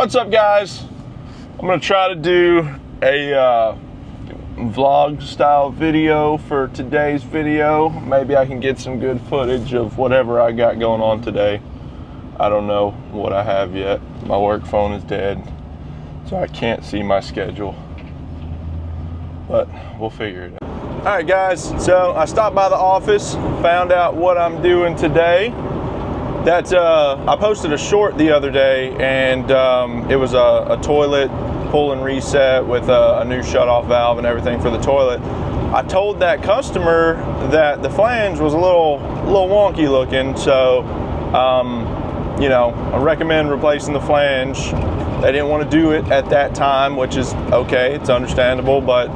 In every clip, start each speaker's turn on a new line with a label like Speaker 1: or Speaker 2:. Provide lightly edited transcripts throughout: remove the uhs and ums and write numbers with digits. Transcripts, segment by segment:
Speaker 1: What's up, guys? I'm gonna try to do a vlog style video for today's video. Maybe I can get some good footage of whatever I got going on today. I don't know what I have yet. My work phone is dead, so I can't see my schedule, but we'll figure it out. All right, guys, so I stopped by the office, found out what I'm doing today. I posted a short the other day, and it was a toilet pull and reset with a new shutoff valve and everything for the toilet. I told that customer that the flange was a little wonky looking, so you know, I recommend replacing the flange. They didn't want to do it at that time, which is okay, it's understandable, but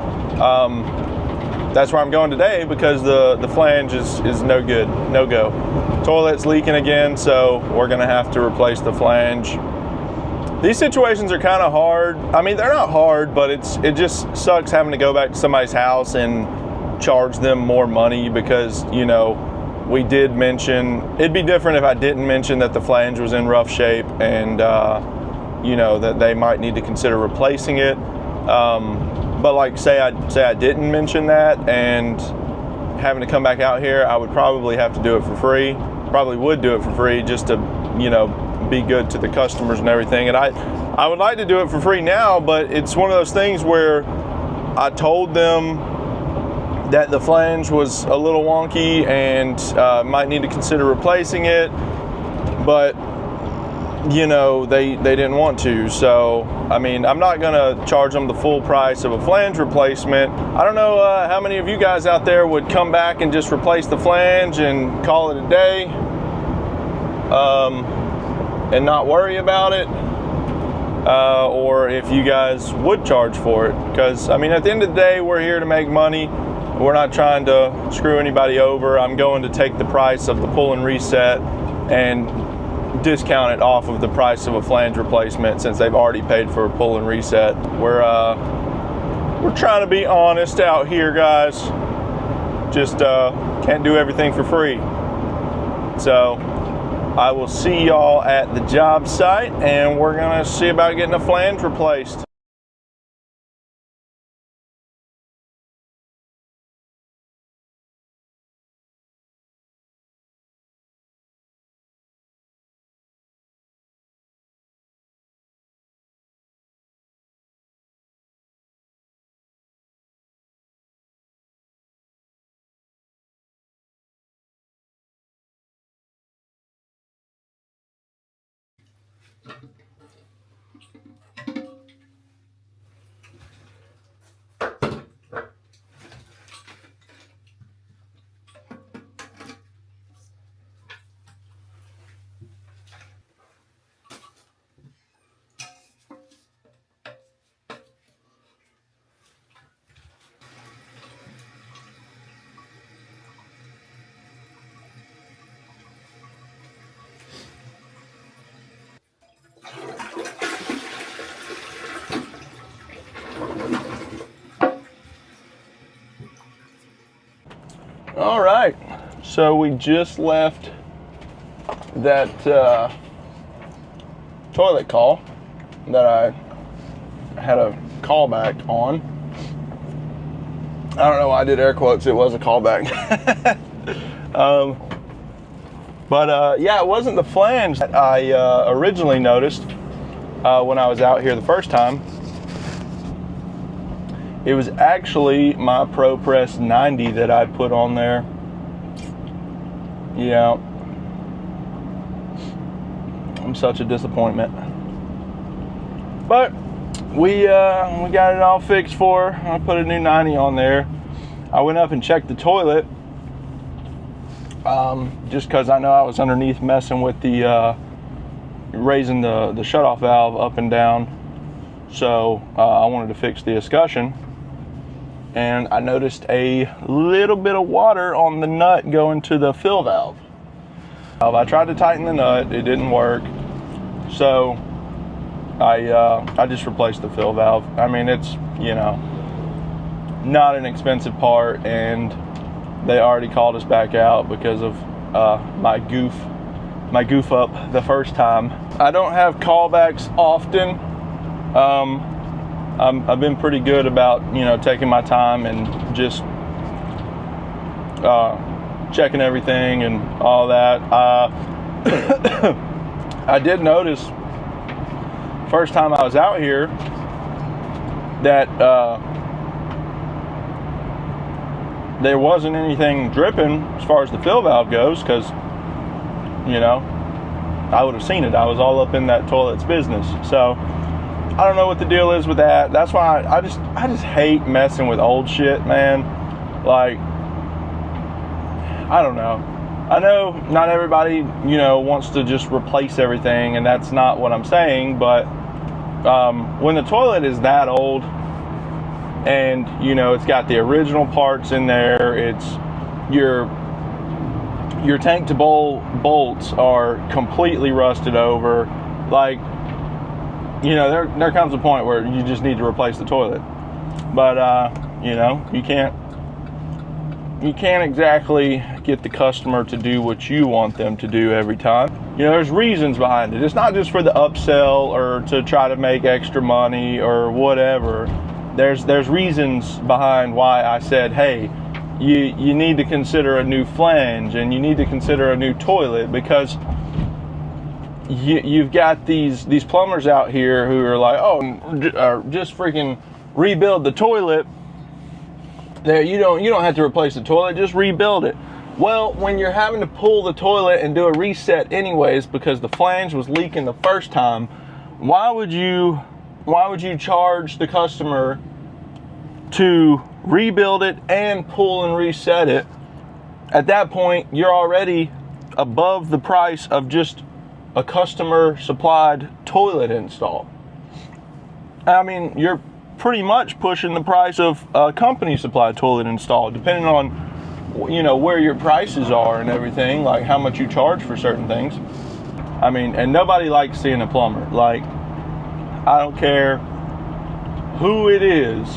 Speaker 1: that's where I'm going today because the flange is no good, no go. Toilet's leaking again, so we're gonna have to replace the flange. These situations are kind of hard. I mean, they're not hard, but it just sucks having to go back to somebody's house and charge them more money because, you know, we did mention, it'd be different if I didn't mention that the flange was in rough shape and, you know, that they might need to consider replacing it. But like, say I didn't mention that and having to come back out here, I would probably have to do it for free. Probably would do it for free just to, you know, be good to the customers and everything. And I would like to do it for free now, but it's one of those things where I told them that the flange was a little wonky and might need to consider replacing it, but you know, they didn't want to. So I mean, I'm not gonna charge them the full price of a flange replacement. I don't know how many of you guys out there would come back and just replace the flange and call it a day and not worry about it, or if you guys would charge for it, because I mean, at the end of the day, we're here to make money. We're not trying to screw anybody over. I'm going to take the price of the pull and reset and discount it off of the price of a flange replacement since they've already paid for a pull and reset. We're trying to be honest out here, guys. Just can't do everything for free. So I will see y'all at the job site, and we're gonna see about getting a flange replaced. All right, so we just left that toilet call that I had a callback on. I don't know why I did air quotes, it was a callback. Yeah, it wasn't the flange that I originally noticed when I was out here the first time. It was actually my ProPress 90 that I put on there. Yeah. I'm such a disappointment. But we got it all fixed for her. I put a new 90 on there. I went up and checked the toilet just because I know I was underneath messing with the raising the shutoff valve up and down. So I wanted to fix the escutcheon. And I noticed a little bit of water on the nut going to the fill valve. I tried to tighten the nut, it didn't work. So I just replaced the fill valve. I mean, it's, you know, not an expensive part, and they already called us back out because of my goof my goof up the first time. I don't have callbacks often. I've been pretty good about, you know, taking my time and just checking everything and all that. I did notice first time I was out here that there wasn't anything dripping as far as the fill valve goes, because, you know, I would have seen it. I was all up in that toilet's business. So I don't know what the deal is with that. That's why I just hate messing with old shit, man. Like, I don't know. I know not everybody, you know, wants to just replace everything, and that's not what I'm saying, but when the toilet is that old and, you know, it's got the original parts in there, it's your tank to bowl bolts are completely rusted over, like, you know, there comes a point where you just need to replace the toilet. But you know, you can't exactly get the customer to do what you want them to do every time. You know, there's reasons behind it. It's not just for the upsell or to try to make extra money or whatever. There's reasons behind why I said, hey, you need to consider a new flange and you need to consider a new toilet, because you've got these plumbers out here who are like, oh, just freaking rebuild the toilet. There, you don't have to replace the toilet, just rebuild it. Well, when you're having to pull the toilet and do a reset anyways because the flange was leaking the first time, why would you charge the customer to rebuild it and pull and reset it? At that point, you're already above the price of just a customer supplied toilet install. I mean, you're pretty much pushing the price of a company supplied toilet install, depending on, you know, where your prices are and everything, like how much you charge for certain things. I mean, and nobody likes seeing a plumber. Like, I don't care who it is,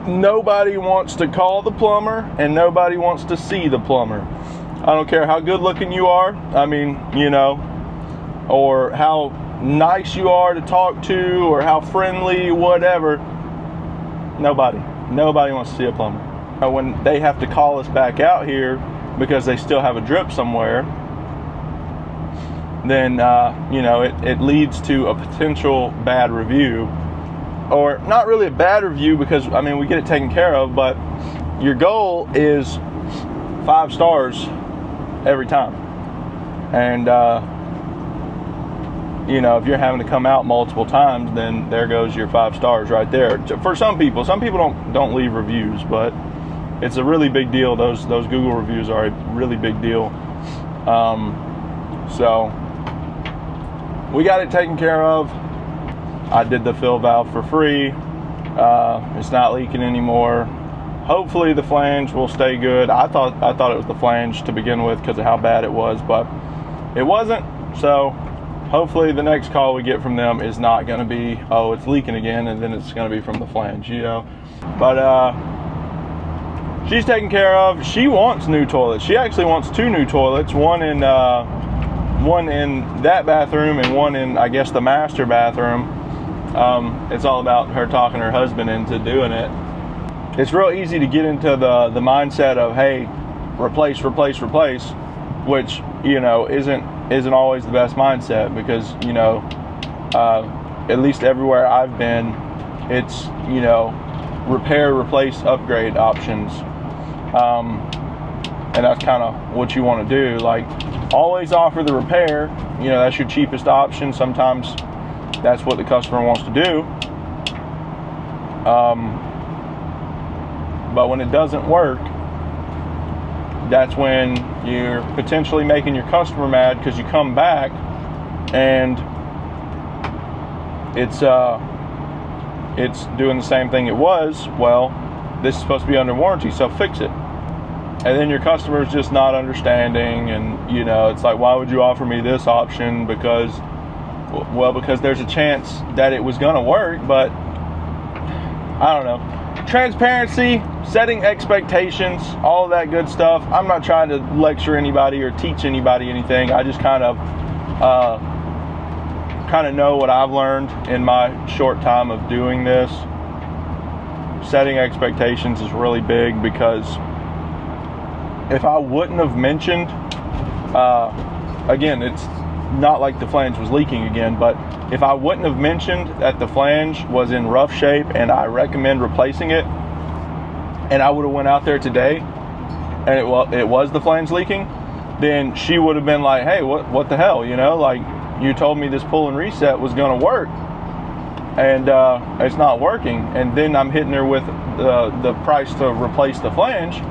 Speaker 1: nobody wants to call the plumber and nobody wants to see the plumber. I don't care how good looking you are, I mean, you know, or how nice you are to talk to, or how friendly, whatever. Nobody wants to see a plumber. When they have to call us back out here because they still have a drip somewhere, then you know, it leads to a potential bad review, or not really a bad review, because I mean, we get it taken care of, but your goal is 5 stars every time. And you know, if you're having to come out multiple times, then there goes your 5 stars right there. For some people don't leave reviews, but it's a really big deal. Those Google reviews are a really big deal. So we got it taken care of. I did the fill valve for free. It's not leaking anymore. Hopefully the flange will stay good. I thought it was the flange to begin with because of how bad it was, but it wasn't. So hopefully the next call we get from them is not going to be, oh, it's leaking again, and then it's going to be from the flange, you know. But she's taken care of. She wants new toilets. She actually wants 2 new toilets, one in that bathroom and one in, I guess, the master bathroom. It's all about her talking her husband into doing it. It's real easy to get into the mindset of, hey, replace, which, you know, isn't always the best mindset, because, you know, at least everywhere I've been, it's, you know, repair, replace, upgrade options. And that's kind of what you want to do. Like, always offer the repair. You know, that's your cheapest option. Sometimes that's what the customer wants to do. But when it doesn't work, that's when you're potentially making your customer mad, because you come back and it's doing the same thing it was. Well, this is supposed to be under warranty, so fix it. And then your customer is just not understanding, and, you know, it's like, why would you offer me this option? Because there's a chance that it was going to work, but I don't know. transparency, setting expectations, all of that good stuff. I'm not trying to lecture anybody or teach anybody anything. I just kind of know what I've learned in my short time of doing this. Setting expectations is really big, because if I wouldn't have mentioned, again, it's not like the flange was leaking again, but if I wouldn't have mentioned that the flange was in rough shape and I recommend replacing it, and I would have went out there today and it was the flange leaking, then she would have been like, hey, what the hell, you know, like, you told me this pull and reset was going to work, and it's not working. And then I'm hitting her with the price to replace the flange.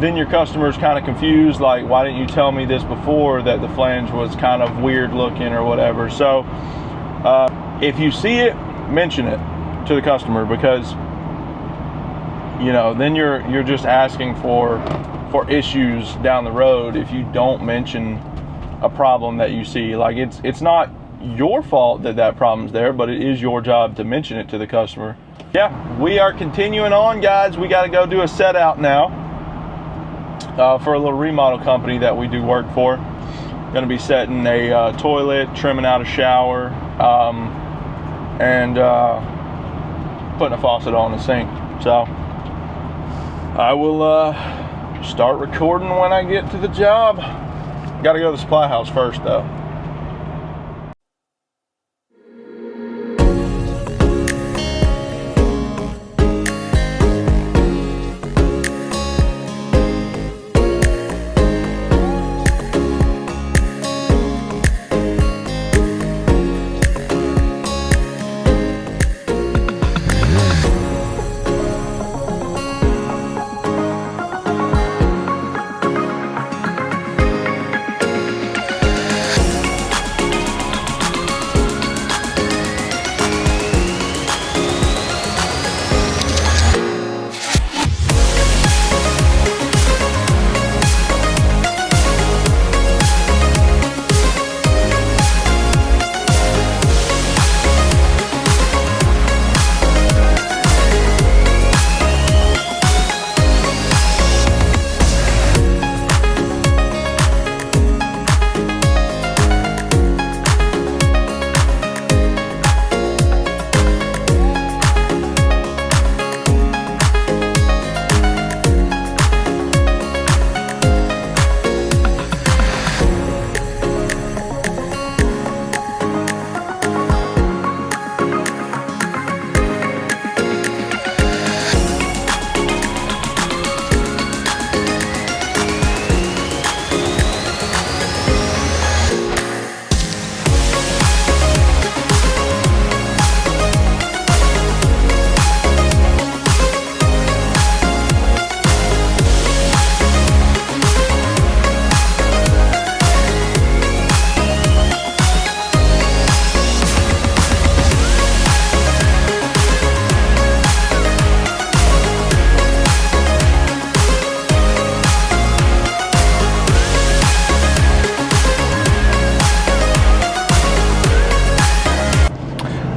Speaker 1: Then your customer's kind of confused, like, why didn't you tell me this before, that the flange was kind of weird looking or whatever. So if you see it, mention it to the customer, because, you know, then you're just asking for issues down the road if you don't mention a problem that you see. Like, it's not your fault that problem's there, but it is your job to mention it to the customer. Yeah, we are continuing on, guys. We got to go do a set out now. For a little remodel company that we do work for. Going to be setting a toilet, trimming out a shower, and putting a faucet on the sink. So I will start recording when I get to the job. Got to go to the supply house first, though.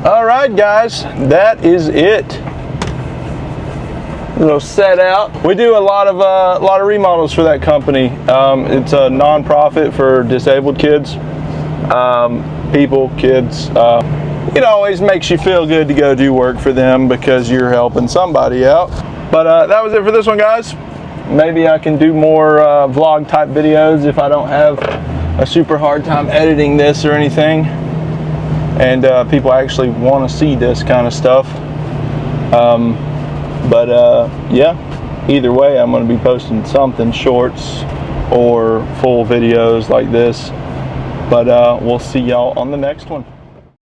Speaker 1: All right, guys, that is it. Little set out. We do a lot of remodels for that company. It's a non-profit for disabled kids, kids. It always makes you feel good to go do work for them because you're helping somebody out. But that was it for this one, guys. Maybe I can do more vlog type videos if I don't have a super hard time editing this or anything, and people actually want to see this kind of stuff. Yeah, either way, I'm going to be posting something, shorts or full videos like this. But we'll see y'all on the next one.